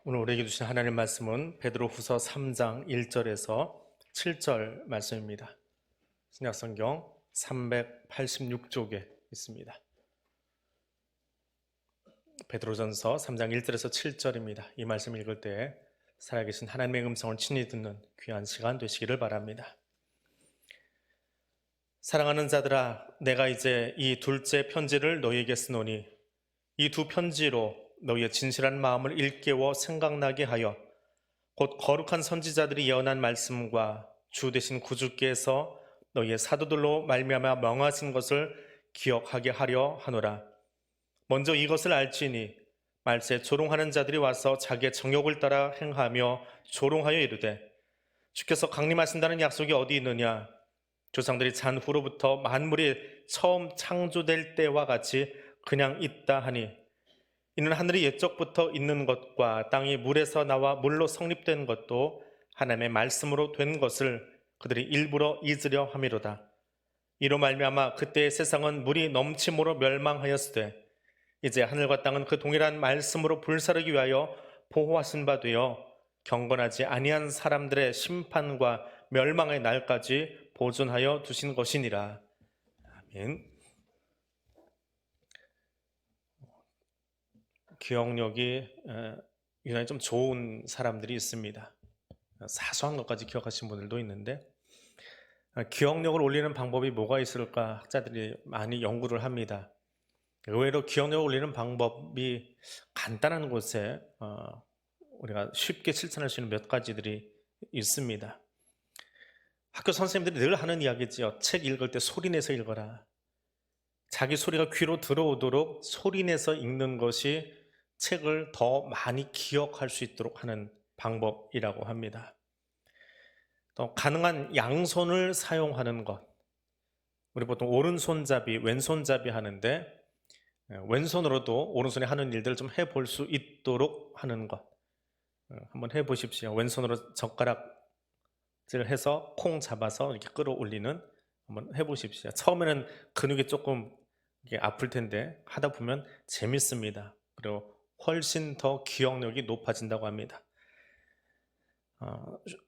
오늘 우리에게 주신 하나님의 말씀은 베드로후서 3장 1절에서 7절 말씀입니다. 신약성경 386쪽에 있습니다. 베드로전서 3장 1절에서 7절입니다. 이 말씀 읽을 때 살아계신 하나님의 음성을 친히 듣는 귀한 시간 되시기를 바랍니다. 사랑하는 자들아, 내가 이제 이 둘째 편지를 너희에게 쓰노니 이 두 편지로 너희의 진실한 마음을 일깨워 생각나게 하여 곧 거룩한 선지자들이 예언한 말씀과 주 되신 구주께서 너희의 사도들로 말미암아 명하신 것을 기억하게 하려 하노라. 먼저 이것을 알지니 말세 조롱하는 자들이 와서 자기의 정욕을 따라 행하며 조롱하여 이르되 주께서 강림하신다는 약속이 어디 있느냐? 조상들이 잔 후로부터 만물이 처음 창조될 때와 같이 그냥 있다 하니 이는 하늘이 옛적부터 있는 것과 땅이 물에서 나와 물로 성립된 것도 하나님의 말씀으로 된 것을 그들이 일부러 잊으려 함이로다. 이로 말미암아 그때의 세상은 물이 넘침으로 멸망하였으되 이제 하늘과 땅은 그 동일한 말씀으로 불사르기 위하여 보호하신 바 되어 경건하지 아니한 사람들의 심판과 멸망의 날까지 보존하여 두신 것이니라. 아멘. 기억력이 유난히 좀 좋은 사람들이 있습니다. 사소한 것까지 기억하신 분들도 있는데 기억력을 올리는 방법이 뭐가 있을까 학자들이 많이 연구를 합니다. 의외로 기억력을 올리는 방법이 간단한 곳에 우리가 쉽게 실천할 수 있는 몇 가지들이 있습니다. 학교 선생님들이 늘 하는 이야기지요. 책 읽을 때 소리내서 읽어라. 자기 소리가 귀로 들어오도록 소리내서 읽는 것이 책을 더 많이 기억할 수 있도록 하는 방법이라고 합니다. 또 가능한 양손을 사용하는 것. 우리 보통 오른손잡이, 왼손잡이 하는데 왼손으로도 오른손에 하는 일들을 좀 해볼 수 있도록 하는 것. 한번 해보십시오. 왼손으로 젓가락질 해서 콩 잡아서 이렇게 끌어올리는 한번 해보십시오. 처음에는 근육이 조금 아플 텐데 하다 보면 재밌습니다. 그리고 훨씬 더 기억력이 높아진다고 합니다.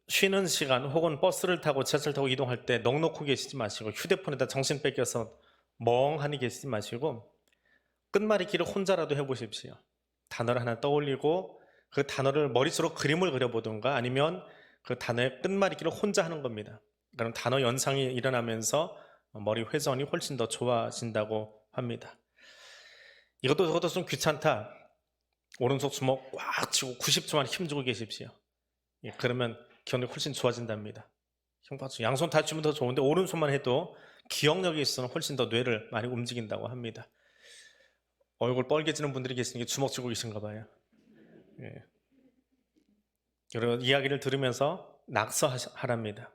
쉬는 시간 혹은 버스를 타고 지하철 타고 이동할 때 넋놓고 계시지 마시고 휴대폰에다 정신 뺏겨서 멍하니 계시지 마시고 끝말잇기를 혼자라도 해보십시오. 단어를 하나 떠올리고 그 단어를 머릿속으로 그림을 그려보든가 아니면 그 단어의 끝말잇기를 혼자 하는 겁니다. 그럼 단어 연상이 일어나면서 머리 회전이 훨씬 더 좋아진다고 합니다. 이것도 저것도 좀 귀찮다. 오른손 주먹 꽉 쥐고 90초만 힘주고 계십시오. 그러면 기억력이 훨씬 좋아진답니다. 양손 다 쥐면 더 좋은데 오른손만 해도 기억력이 있으면 훨씬 더 뇌를 많이 움직인다고 합니다. 얼굴 빨개지는 분들이 계시니까 주먹 쥐고 계신가 봐요. 여러 이야기를 들으면서 낙서하랍니다.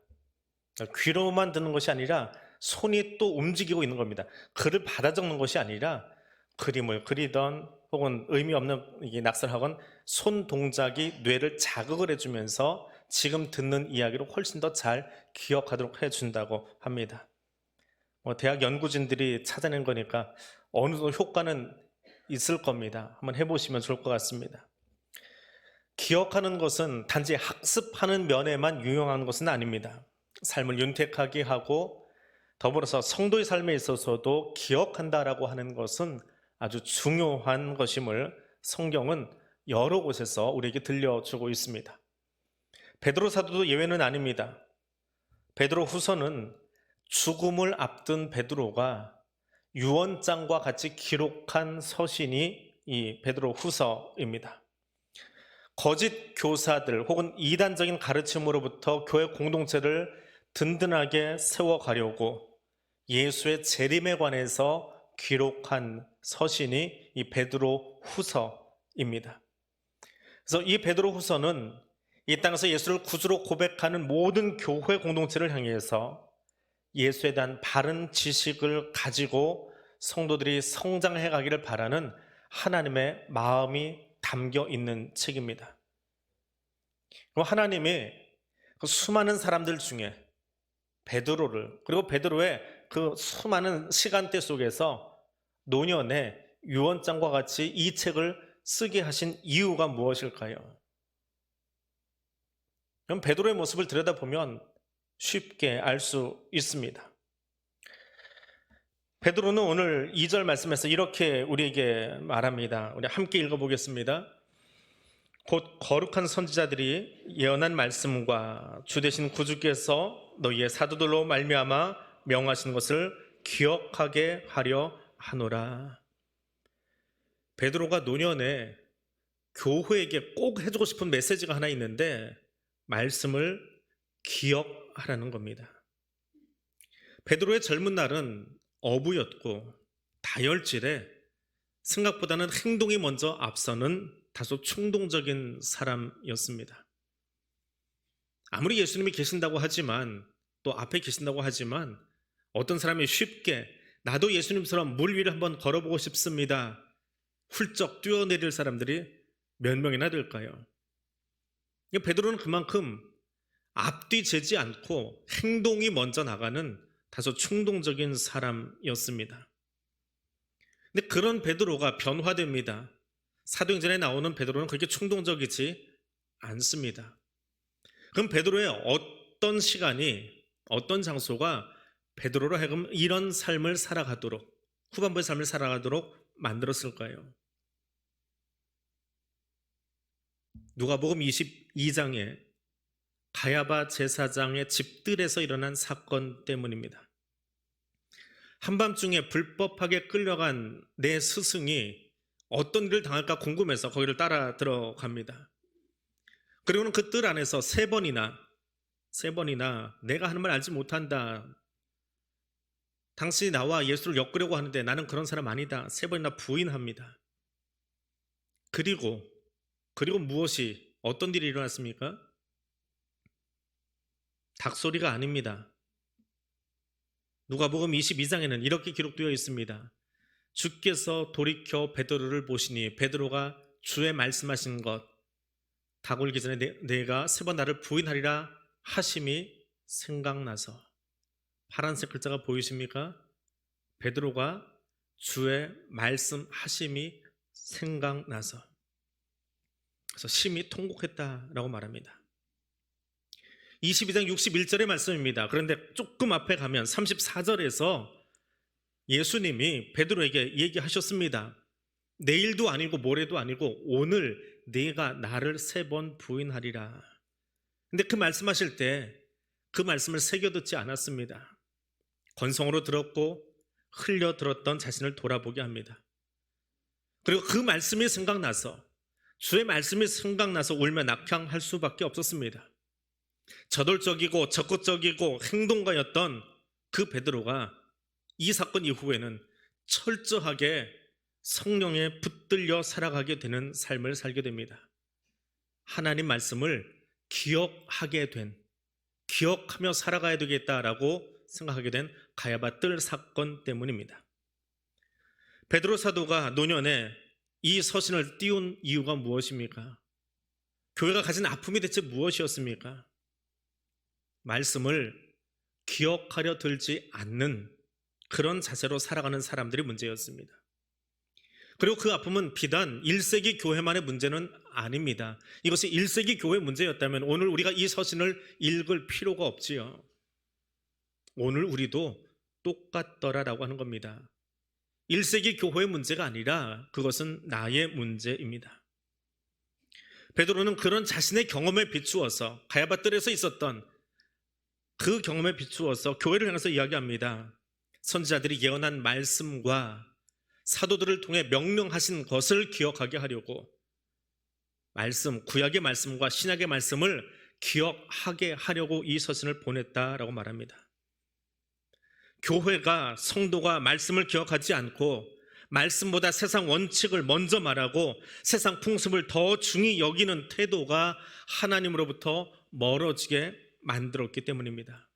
귀로만 듣는 것이 아니라 손이 또 움직이고 있는 겁니다. 글을 받아 적는 것이 아니라 그림을 그리던 혹은 의미 없는 낙서를 하건 손 동작이 뇌를 자극을 해주면서 지금 듣는 이야기를 훨씬 더 잘 기억하도록 해준다고 합니다. 대학 연구진들이 찾아낸 거니까 어느 정도 효과는 있을 겁니다. 한번 해보시면 좋을 것 같습니다. 기억하는 것은 단지 학습하는 면에만 유용한 것은 아닙니다. 삶을 윤택하게 하고 더불어서 성도의 삶에 있어서도 기억한다라고 하는 것은 아주 중요한 것임을 성경은 여러 곳에서 우리에게 들려주고 있습니다. 베드로 사도도 예외는 아닙니다. 베드로 후서는 죽음을 앞둔 베드로가 유언장과 같이 기록한 서신이 이 베드로 후서입니다. 거짓 교사들 혹은 이단적인 가르침으로부터 교회 공동체를 든든하게 세워가려고 예수의 재림에 관해서 기록한 서신이 이 베드로 후서입니다. 그래서 이 베드로 후서는 이 땅에서 예수를 구주로 고백하는 모든 교회 공동체를 향해서 예수에 대한 바른 지식을 가지고 성도들이 성장해 가기를 바라는 하나님의 마음이 담겨 있는 책입니다. 하나님이 그 수많은 사람들 중에 베드로를 그리고 베드로의 그 수많은 시간대 속에서 노년에 유언장과 같이 이 책을 쓰게 하신 이유가 무엇일까요? 그럼 베드로의 모습을 들여다보면 쉽게 알 수 있습니다. 베드로는 오늘 2절 말씀에서 이렇게 우리에게 말합니다. 우리 함께 읽어보겠습니다. 곧 거룩한 선지자들이 예언한 말씀과 주 되신 구주께서 너희의 사도들로 말미암아 명하신 것을 기억하게 하려 하노라. 베드로가 노년에 교회에게 꼭 해주고 싶은 메시지가 하나 있는데 말씀을 기억하라는 겁니다. 베드로의 젊은 날은 어부였고 다혈질에 생각보다는 행동이 먼저 앞서는 다소 충동적인 사람이었습니다. 아무리 예수님이 계신다고 하지만 또 앞에 계신다고 하지만 어떤 사람이 쉽게 나도 예수님처럼 물 위를 한번 걸어보고 싶습니다. 훌쩍 뛰어내릴 사람들이 몇 명이나 될까요? 베드로는 그만큼 앞뒤 재지 않고 행동이 먼저 나가는 다소 충동적인 사람이었습니다. 근데 그런 베드로가 변화됩니다. 사도행전에 나오는 베드로는 그렇게 충동적이지 않습니다. 그럼 베드로의 어떤 시간이, 어떤 장소가 베드로로 하여금 이런 삶을 살아가도록, 후반부의 삶을 살아가도록 만들었을까요? 누가복음 22장에 가야바 제사장의 집들에서 일어난 사건 때문입니다. 한밤중에 불법하게 끌려간 내 스승이 어떤 일을 당할까 궁금해서 거기를 따라 들어갑니다. 그리고는 그 뜰 안에서 세 번이나 내가 하는 말 알지 못한다. 당신이 나와 예수를 엮으려고 하는데 나는 그런 사람 아니다. 세 번이나 부인합니다. 그리고 어떤 일이 일어났습니까? 닭소리가 아닙니다. 누가복음 22장에는 이렇게 기록되어 있습니다. 주께서 돌이켜 베드로를 보시니 베드로가 주의 말씀하신 것 닭 울기 전에 내가 세 번 나를 부인하리라 하심이 생각나서, 파란색 글자가 보이십니까? 베드로가 주의 말씀하심이 생각나서, 그래서 심히 통곡했다라고 말합니다. 22장 61절의 말씀입니다. 그런데 조금 앞에 가면 34절에서 예수님이 베드로에게 얘기하셨습니다. 내일도 아니고 모레도 아니고 오늘 네가 나를 3번 부인하리라. 근데 그 말씀하실 때 그 말씀을 새겨듣지 않았습니다. 건성으로 들었고 흘려 들었던 자신을 돌아보게 합니다. 그리고 그 말씀이 생각나서, 주의 말씀이 생각나서 울며 낙향할 수밖에 없었습니다. 저돌적이고 적극적이고 행동가였던 그 베드로가 이 사건 이후에는 철저하게 성령에 붙들려 살아가게 되는 삶을 살게 됩니다. 하나님 말씀을 기억하며 살아가야 되겠다라고 생각하게 된 가야바 뜰 사건 때문입니다. 베드로 사도가 노년에 이 서신을 띄운 이유가 무엇입니까? 교회가 가진 아픔이 대체 무엇이었습니까? 말씀을 기억하려 들지 않는 그런 자세로 살아가는 사람들이 문제였습니다. 그리고 그 아픔은 비단 1세기 교회만의 문제는 아닙니다. 이것이 1세기 교회 문제였다면 오늘 우리가 이 서신을 읽을 필요가 없지요. 오늘 우리도 똑같더라라고 하는 겁니다. 1세기 교회의 문제가 아니라 그것은 나의 문제입니다. 베드로는 그런 자신의 경험에 비추어서, 가야바 뜰에서 있었던 그 경험에 비추어서 교회를 향해서 이야기합니다. 선지자들이 예언한 말씀과 사도들을 통해 명령하신 것을 기억하게 하려고 구약의 말씀과 신약의 말씀을 기억하게 하려고 이 서신을 보냈다라고 말합니다. 교회가, 성도가 말씀을 기억하지 않고 말씀보다 세상 원칙을 먼저 말하고 세상 풍습을 더 중히 여기는 태도가 하나님으로부터 멀어지게 만들었기 때문입니다.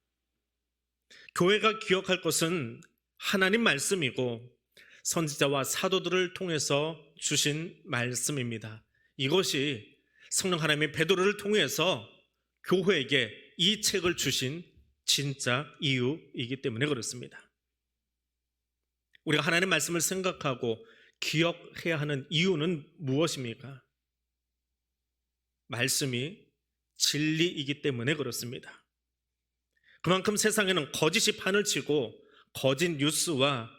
교회가 기억할 것은 하나님 말씀이고 선지자와 사도들을 통해서 주신 말씀입니다. 이것이 성령 하나님의 베드로를 통해서 교회에게 이 책을 주신 진짜 이유이기 때문에 그렇습니다. 우리가 하나님의 말씀을 생각하고 기억해야 하는 이유는 무엇입니까? 말씀이 진리이기 때문에 그렇습니다. 그만큼 세상에는 거짓이 판을 치고 거짓 뉴스와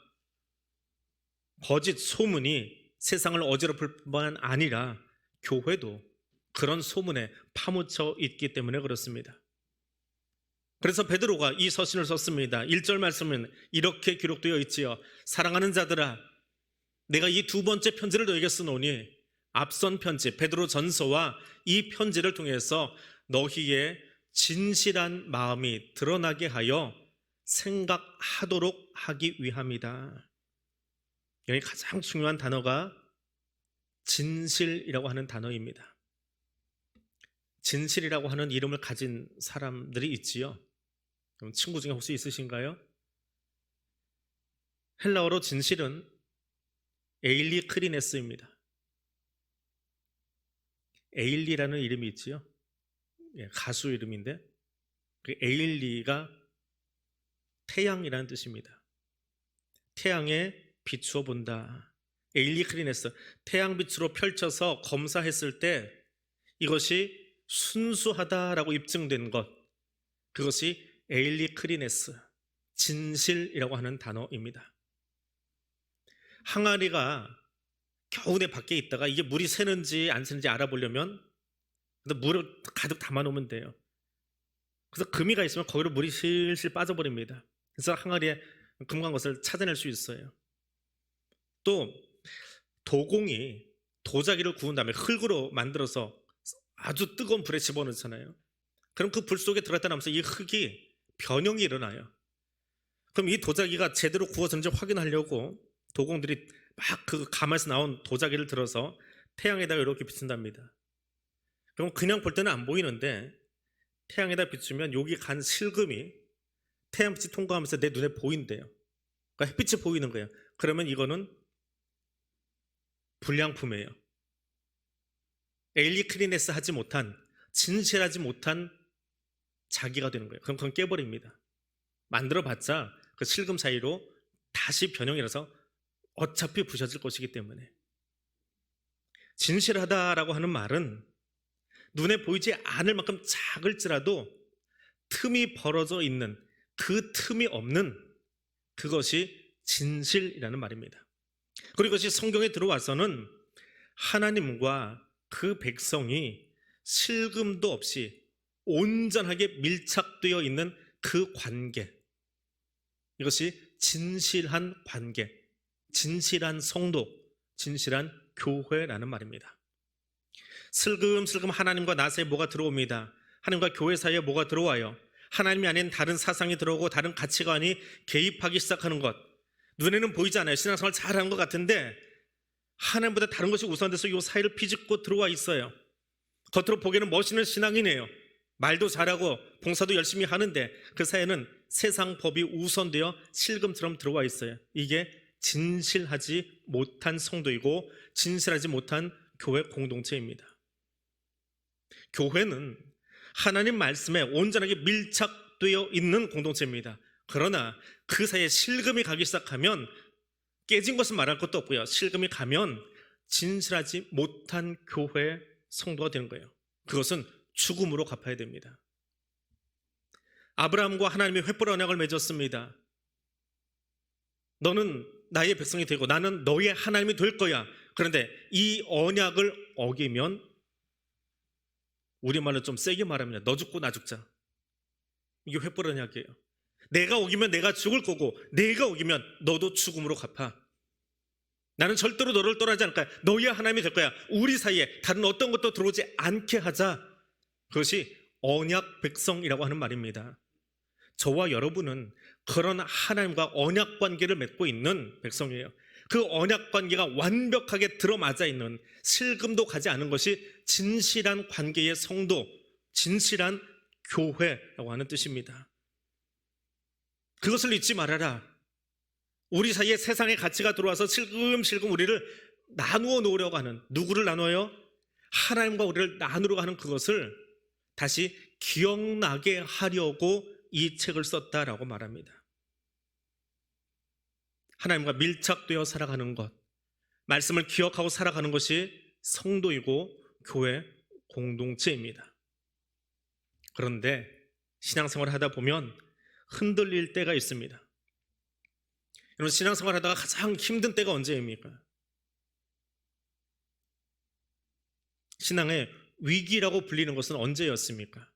거짓 소문이 세상을 어지럽힐 뿐만 아니라 교회도 그런 소문에 파묻혀 있기 때문에 그렇습니다. 그래서 베드로가 이 서신을 썼습니다. 1절 말씀은 이렇게 기록되어 있지요. 사랑하는 자들아, 내가 이 두 번째 편지를 너에게 쓰노니 앞선 편지 베드로 전서와 이 편지를 통해서 너희의 진실한 마음이 드러나게 하여 생각하도록 하기 위함이다. 여기 가장 중요한 단어가 진실이라고 하는 단어입니다. 진실이라고 하는 이름을 가진 사람들이 있지요. 그럼 친구 중에 혹시 있으신가요? 헬라어로 진실은 에일리 크리네스입니다. 에일리라는 이름이 있지요. 가수 이름인데 그 에일리가 태양이라는 뜻입니다. 태양에 비추어 본다. 에일리 크리네스, 태양 빛으로 펼쳐서 검사했을 때 이것이 순수하다라고 입증된 것, 그것이 에일리 크리네스, 진실이라고 하는 단어입니다. 항아리가 겨우내 밖에 있다가 이게 물이 새는지 안 새는지 알아보려면 물을 가득 담아놓으면 돼요. 그래서 금이가 있으면 거기로 물이 실실 빠져버립니다. 그래서 항아리에 금간 것을 찾아낼 수 있어요. 또 도공이 도자기를 구운 다음에 흙으로 만들어서 아주 뜨거운 불에 집어넣잖아요. 그럼 그 불 속에 들어갔다 나면서 이 흙이 변형이 일어나요. 그럼 이 도자기가 제대로 구워졌는지 확인하려고 도공들이 막 그 가마에서 나온 도자기를 들어서 태양에다가 이렇게 비춘답니다. 그럼 그냥 볼 때는 안 보이는데 태양에다 비추면 여기 간 실금이 태양빛이 통과하면서 내 눈에 보인대요. 그러니까 햇빛이 보이는 거예요. 그러면 이거는 불량품이에요. 에일리 크리네스 하지 못한, 진실하지 못한 자기가 되는 거예요. 그럼 그건 깨버립니다. 만들어봤자 그 실금 사이로 다시 변형이라서 어차피 부셔질 것이기 때문에. 진실하다라고 하는 말은 눈에 보이지 않을 만큼 작을지라도 틈이 벌어져 있는, 그 틈이 없는 그것이 진실이라는 말입니다. 그리고 이것이 성경에 들어와서는 하나님과 그 백성이 실금도 없이 온전하게 밀착되어 있는 그 관계, 이것이 진실한 관계, 진실한 성도, 진실한 교회라는 말입니다. 슬금슬금 하나님과 나 사이에 뭐가 들어옵니다. 하나님과 교회 사이에 뭐가 들어와요. 하나님이 아닌 다른 사상이 들어오고 다른 가치관이 개입하기 시작하는 것, 눈에는 보이지 않아요. 신앙생활 잘하는 것 같은데 하나님보다 다른 것이 우선돼서 이 사이를 비집고 들어와 있어요. 겉으로 보기에는 멋있는 신앙이네요. 말도 잘하고 봉사도 열심히 하는데 그 사이에는 세상 법이 우선되어 실금처럼 들어와 있어요. 이게 진실하지 못한 성도이고 진실하지 못한 교회 공동체입니다. 교회는 하나님 말씀에 온전하게 밀착되어 있는 공동체입니다. 그러나 그 사이에 실금이 가기 시작하면 깨진 것은 말할 것도 없고요. 실금이 가면 진실하지 못한 교회 성도가 되는 거예요. 그것은 죽음으로 갚아야 됩니다. 아브라함과 하나님이 횃불 언약을 맺었습니다. 너는 나의 백성이 되고 나는 너의 하나님이 될 거야. 그런데 이 언약을 어기면, 우리말로 좀 세게 말하면 너 죽고 나 죽자. 이게 횃불 언약이에요. 내가 어기면 내가 죽을 거고 내가 어기면 너도 죽음으로 갚아. 나는 절대로 너를 떠나지 않을 거야. 너의 하나님이 될 거야. 우리 사이에 다른 어떤 것도 들어오지 않게 하자. 그것이 언약 백성이라고 하는 말입니다. 저와 여러분은 그런 하나님과 언약 관계를 맺고 있는 백성이에요. 그 언약 관계가 완벽하게 들어맞아 있는, 실금도 가지 않은 것이 진실한 관계의 성도, 진실한 교회라고 하는 뜻입니다. 그것을 잊지 말아라. 우리 사이에 세상의 가치가 들어와서 실금실금 우리를 나누어 놓으려고 하는, 누구를 나눠요? 하나님과 우리를 나누려고 하는 그것을 다시 기억나게 하려고 이 책을 썼다라고 말합니다. 하나님과 밀착되어 살아가는 것, 말씀을 기억하고 살아가는 것이 성도이고 교회 공동체입니다. 그런데 신앙생활을 하다 보면 흔들릴 때가 있습니다. 여러분, 신앙생활 하다가 가장 힘든 때가 언제입니까? 신앙의 위기라고 불리는 것은 언제였습니까?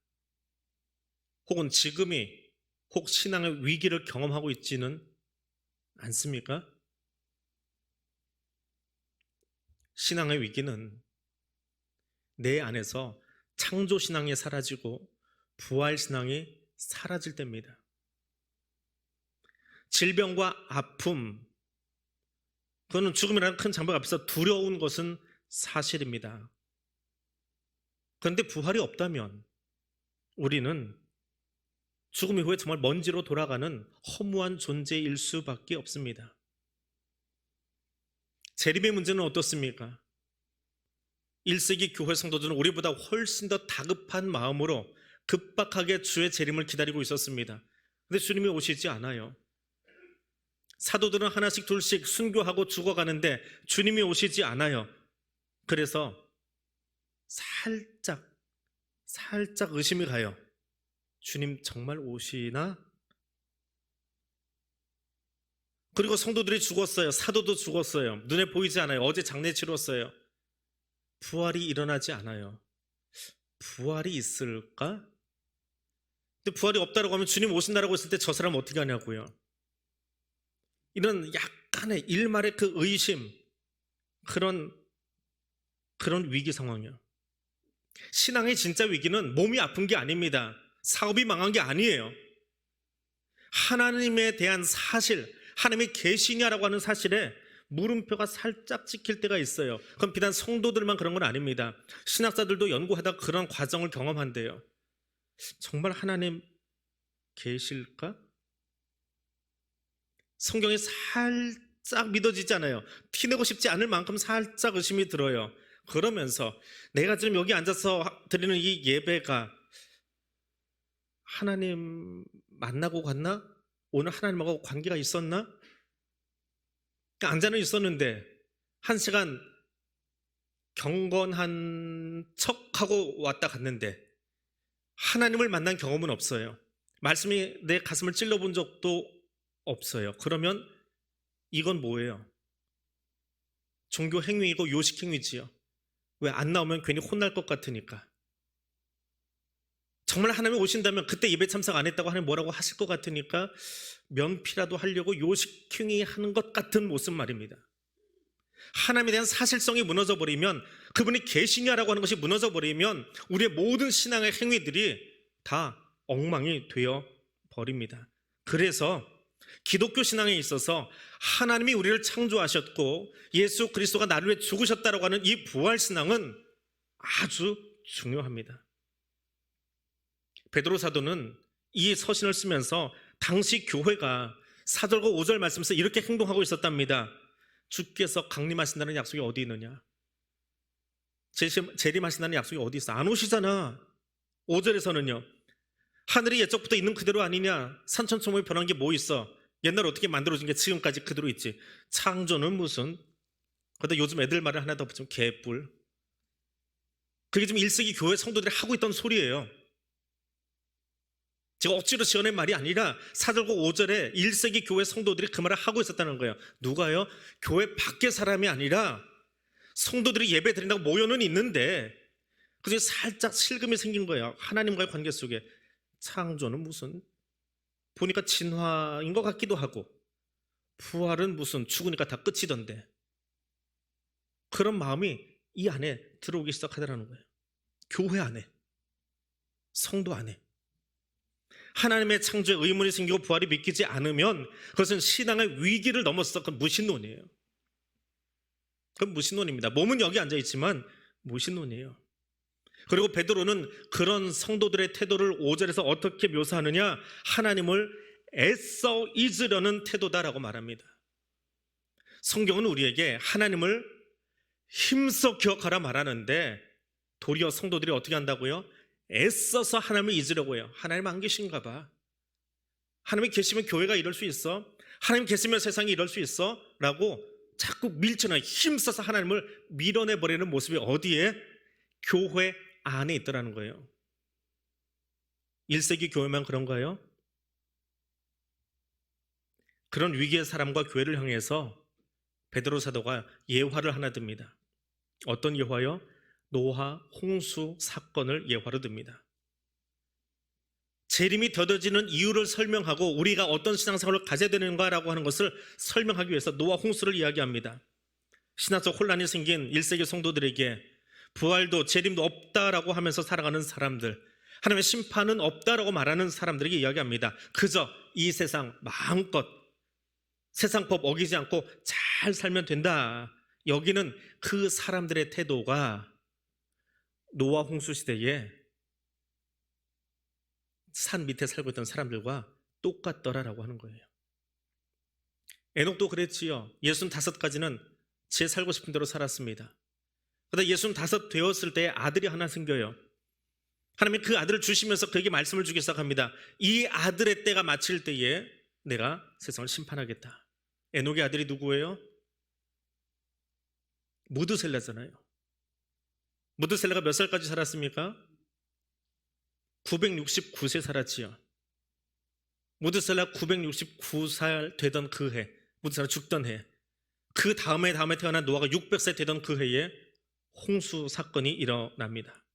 혹은 지금이 혹 신앙의 위기를 경험하고 있지는 않습니까? 신앙의 위기는 내 안에서 창조신앙이 사라지고 부활신앙이 사라질 때입니다. 질병과 아픔, 그거는 죽음이라는 큰 장벽 앞에서 두려운 것은 사실입니다. 그런데 부활이 없다면 우리는 죽음 이후에 정말 먼지로 돌아가는 허무한 존재일 수밖에 없습니다. 재림의 문제는 어떻습니까? 1세기 교회 성도들은 우리보다 훨씬 더 다급한 마음으로 급박하게 주의 재림을 기다리고 있었습니다. 근데 주님이 오시지 않아요. 사도들은 하나씩 둘씩 순교하고 죽어가는데 주님이 오시지 않아요. 그래서 살짝 의심이 가요. 주님 정말 오시나? 그리고 성도들이 죽었어요. 사도도 죽었어요. 눈에 보이지 않아요. 어제 장례 치렀어요. 부활이 일어나지 않아요. 부활이 있을까? 근데 부활이 없다라고 하면 주님 오신다라고 했을 때 저 사람 어떻게 하냐고요. 이런 약간의 일말의 그 의심, 그런 위기 상황이요. 신앙의 진짜 위기는 몸이 아픈 게 아닙니다. 사업이 망한 게 아니에요. 하나님에 대한 사실, 하나님의 계시냐라고 하는 사실에 물음표가 살짝 찍힐 때가 있어요. 그럼 비단 성도들만 그런 건 아닙니다. 신학자들도 연구하다 그런 과정을 경험한대요. 정말 하나님 계실까? 성경이 살짝 믿어지잖아요. 티내고 싶지 않을 만큼 살짝 의심이 들어요. 그러면서 내가 지금 여기 앉아서 드리는 이 예배가 하나님 만나고 갔나? 오늘 하나님하고 관계가 있었나? 앉아는 있었는데 1시간 경건한 척하고 왔다 갔는데 하나님을 만난 경험은 없어요. 말씀이 내 가슴을 찔러본 적도 없어요. 그러면 이건 뭐예요? 종교 행위이고 요식 행위지요. 왜 안 나오면 괜히 혼날 것 같으니까. 정말 하나님이 오신다면 그때 예배 참석 안 했다고 하나님 뭐라고 하실 것 같으니까 면피라도 하려고 요식 행위하는 것 같은 모습 말입니다. 하나님에 대한 사실성이 무너져 버리면, 그분이 계시냐라고 하는 것이 무너져 버리면 우리의 모든 신앙의 행위들이 다 엉망이 되어 버립니다. 그래서 기독교 신앙에 있어서 하나님이 우리를 창조하셨고 예수 그리스도가 나를 위해 죽으셨다라고 하는 이 부활 신앙은 아주 중요합니다. 베드로 사도는 이 서신을 쓰면서 당시 교회가 4절과 5절 말씀에서 이렇게 행동하고 있었답니다. 주께서 강림하신다는 약속이 어디 있느냐? 재림하신다는 약속이 어디 있어? 안 오시잖아. 5절에서는요. 하늘이 옛적부터 있는 그대로 아니냐? 산천초목이 변한 게 뭐 있어? 옛날 어떻게 만들어진 게 지금까지 그대로 있지. 창조는 무슨? 그러다 요즘 애들 말을 하나 더 붙이면 개뿔. 그게 지금 1세기 교회 성도들이 하고 있던 소리예요. 제가 억지로 지어낸 말이 아니라 4절과 5절에 1세기 교회 성도들이 그 말을 하고 있었다는 거예요. 누가요? 교회 밖의 사람이 아니라 성도들이 예배 드린다고 모여는 있는데 그중에 살짝 실금이 생긴 거예요. 하나님과의 관계 속에. 창조는 무슨? 보니까 진화인 것 같기도 하고 부활은 무슨? 죽으니까 다 끝이던데. 그런 마음이 이 안에 들어오기 시작하더라는 거예요. 교회 안에, 성도 안에. 하나님의 창조에 의문이 생기고 부활이 믿기지 않으면 그것은 신앙의 위기를 넘어서 그건 무신론이에요. 그건 무신론입니다. 몸은 여기 앉아있지만 무신론이에요. 그리고 베드로는 그런 성도들의 태도를 5절에서 어떻게 묘사하느냐? 하나님을 애써 잊으려는 태도다라고 말합니다. 성경은 우리에게 하나님을 힘써 기억하라 말하는데 도리어 성도들이 어떻게 한다고요? 애써서 하나님을 잊으려고 해요. 하나님 안 계신가 봐. 하나님이 계시면 교회가 이럴 수 있어? 하나님 계시면 세상이 이럴 수 있어? 라고 자꾸 밀쳐놔 힘써서 하나님을 밀어내버리는 모습이 어디에? 교회 안에 있더라는 거예요. 1세기 교회만 그런가요? 그런 위기의 사람과 교회를 향해서 베드로 사도가 예화를 하나 듭니다. 어떤 예화요? 노아 홍수 사건을 예화로 듭니다. 재림이 더뎌지는 이유를 설명하고 우리가 어떤 신앙생활을 가져야 되는가라고 하는 것을 설명하기 위해서 노아 홍수를 이야기합니다. 신화적 혼란이 생긴 1세기 성도들에게 부활도 재림도 없다라고 하면서 살아가는 사람들, 하나님의 심판은 없다라고 말하는 사람들에게 이야기합니다. 그저 이 세상 마음껏 세상법 어기지 않고 잘 살면 된다. 여기는 그 사람들의 태도가 노아 홍수 시대에 산 밑에 살고 있던 사람들과 똑같더라라고 하는 거예요. 에녹도 그랬지요. 65까지는 제 살고 싶은 대로 살았습니다. 그러다 65 되었을 때 아들이 하나 생겨요. 하나님이 그 아들을 주시면서 그에게 말씀을 주기 시작합니다. 이 아들의 때가 마칠 때에 내가 세상을 심판하겠다. 에녹의 아들이 누구예요? 무드셀라잖아요. 무드셀라가 몇 살까지 살았습니까? 969세 살았지요. 무드셀라 969살 되던 그 해, 무드셀라 죽던 해, 그 다음에 태어난 노아가 600세 되던 그 해에 홍수 사건이 일어납니다.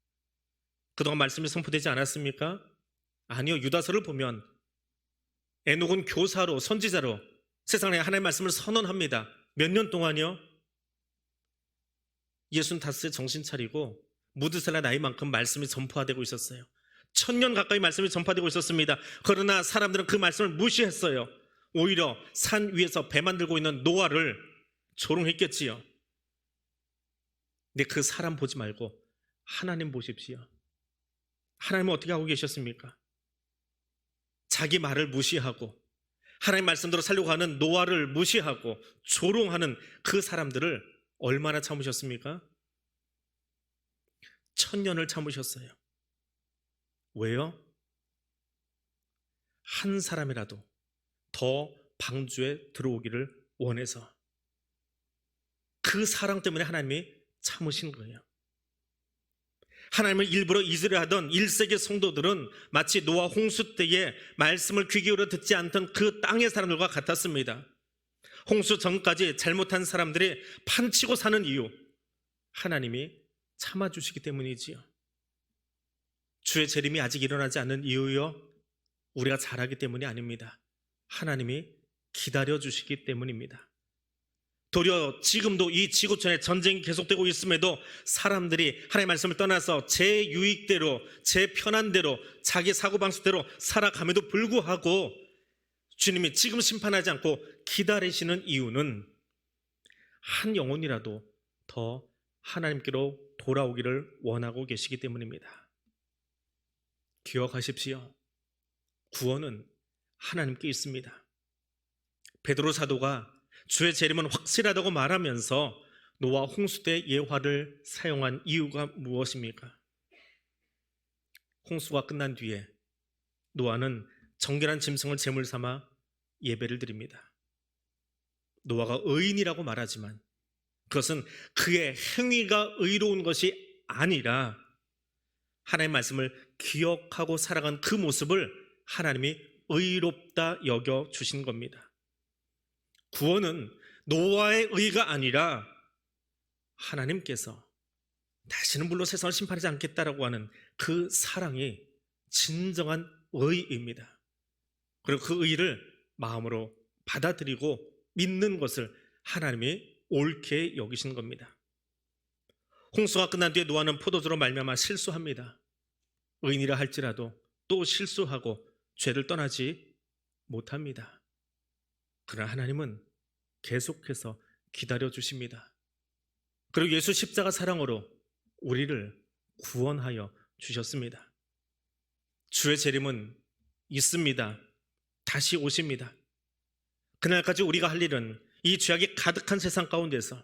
그동안 말씀이 선포되지 않았습니까? 아니요. 유다서를 보면 에녹은 교사로, 선지자로 세상에 하나님의 말씀을 선언합니다. 몇 년 동안요? 65세 정신 차리고 무드셀라 나이만큼 말씀이 전파되고 있었어요. 1000년 가까이 말씀이 전파되고 있었습니다. 그러나 사람들은 그 말씀을 무시했어요. 오히려 산 위에서 배 만들고 있는 노아를 조롱했겠지요. 근데 그 사람 보지 말고 하나님 보십시오. 하나님은 어떻게 하고 계셨습니까? 자기 말을 무시하고 하나님 말씀대로 살려고 하는 노아를 무시하고 조롱하는 그 사람들을 얼마나 참으셨습니까? 1000년을 참으셨어요. 왜요? 한 사람이라도 더 방주에 들어오기를 원해서 그 사랑 때문에 하나님이 참으신 거예요. 하나님을 일부러 잊으려하던 1세기 성도들은 마치 노아 홍수 때에 말씀을 귀 기울여 듣지 않던 그 땅의 사람들과 같았습니다. 홍수 전까지 잘못한 사람들이 판치고 사는 이유, 하나님이 참아주시기 때문이지요. 주의 재림이 아직 일어나지 않는 이유요, 우리가 잘하기 때문이 아닙니다. 하나님이 기다려주시기 때문입니다. 도리어 지금도 이 지구촌에 전쟁이 계속되고 있음에도 사람들이 하나님의 말씀을 떠나서 제 유익대로, 제 편한대로, 자기 사고방식대로 살아감에도 불구하고 주님이 지금 심판하지 않고 기다리시는 이유는 한 영혼이라도 더 하나님께로 돌아오기를 원하고 계시기 때문입니다. 기억하십시오. 구원은 하나님께 있습니다. 베드로 사도가 주의 재림은 확실하다고 말하면서 노아 홍수 때 예화를 사용한 이유가 무엇입니까? 홍수가 끝난 뒤에 노아는 정결한 짐승을 제물 삼아 예배를 드립니다. 노아가 의인이라고 말하지만 그것은 그의 행위가 의로운 것이 아니라 하나님의 말씀을 기억하고 살아간 그 모습을 하나님이 의롭다 여겨 주신 겁니다. 구원은 노아의 의가 아니라 하나님께서 다시는 물로 세상을 심판하지 않겠다라고 하는 그 사랑이 진정한 의입니다. 그리고 그 의를 마음으로 받아들이고 믿는 것을 하나님이 옳게 여기신 겁니다. 홍수가 끝난 뒤에 노아는 포도주로 말미암아 실수합니다. 의인이라 할지라도 또 실수하고 죄를 떠나지 못합니다. 그러나 하나님은 계속해서 기다려주십니다. 그리고 예수 십자가 사랑으로 우리를 구원하여 주셨습니다. 주의 재림은 있습니다. 다시 오십니다. 그날까지 우리가 할 일은 이 죄악이 가득한 세상 가운데서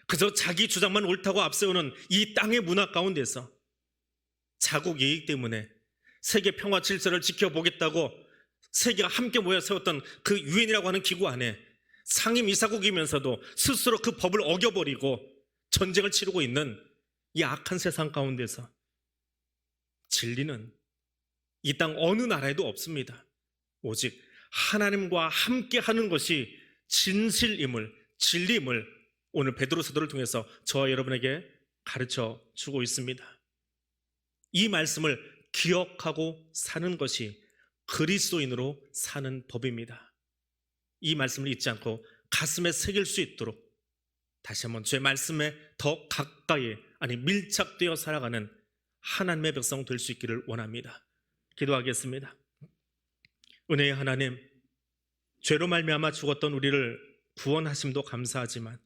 그저 자기 주장만 옳다고 앞세우는 이 땅의 문화 가운데서 자국 이익 때문에 세계 평화 질서를 지켜보겠다고 세계가 함께 모여 세웠던 그 유엔이라고 하는 기구 안에 상임이사국이면서도 스스로 그 법을 어겨버리고 전쟁을 치르고 있는 이 악한 세상 가운데서 진리는 이 땅 어느 나라에도 없습니다. 오직 하나님과 함께 하는 것이 진실임을, 진리임을 오늘 베드로 사도를 통해서 저와 여러분에게 가르쳐 주고 있습니다. 이 말씀을 기억하고 사는 것이 그리스도인으로 사는 법입니다. 이 말씀을 잊지 않고 가슴에 새길 수 있도록 다시 한번 주의 말씀에 더 가까이, 아니 밀착되어 살아가는 하나님의 백성 될 수 있기를 원합니다. 기도하겠습니다. 은혜의 하나님, 죄로 말미암아 죽었던 우리를 구원하심도 감사하지만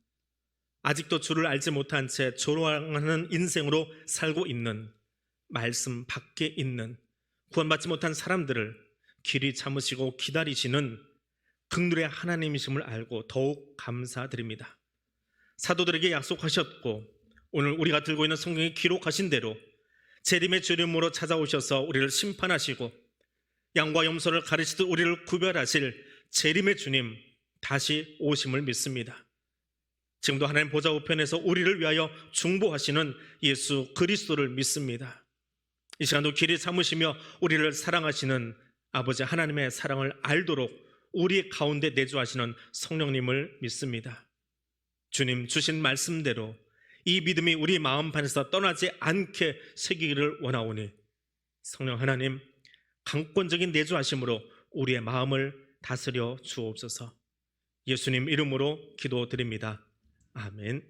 아직도 주를 알지 못한 채 조롱하는 인생으로 살고 있는, 말씀 밖에 있는 구원받지 못한 사람들을 길이 참으시고 기다리시는 긍휼의 하나님이심을 알고 더욱 감사드립니다. 사도들에게 약속하셨고 오늘 우리가 들고 있는 성경에 기록하신 대로 재림의 주님으로 찾아오셔서 우리를 심판하시고 양과 염소를 가르치듯 우리를 구별하실 재림의 주님 다시 오심을 믿습니다. 지금도 하나님 보좌 우편에서 우리를 위하여 중보하시는 예수 그리스도를 믿습니다. 이 시간도 길이 참으시며 우리를 사랑하시는 아버지 하나님의 사랑을 알도록 우리 가운데 내주하시는 성령님을 믿습니다. 주님 주신 말씀대로 이 믿음이 우리 마음판에서 떠나지 않게 새기기를 원하오니 성령 하나님 강권적인 내주하심으로 우리의 마음을 다스려 주옵소서. 예수님 이름으로 기도드립니다. 아멘.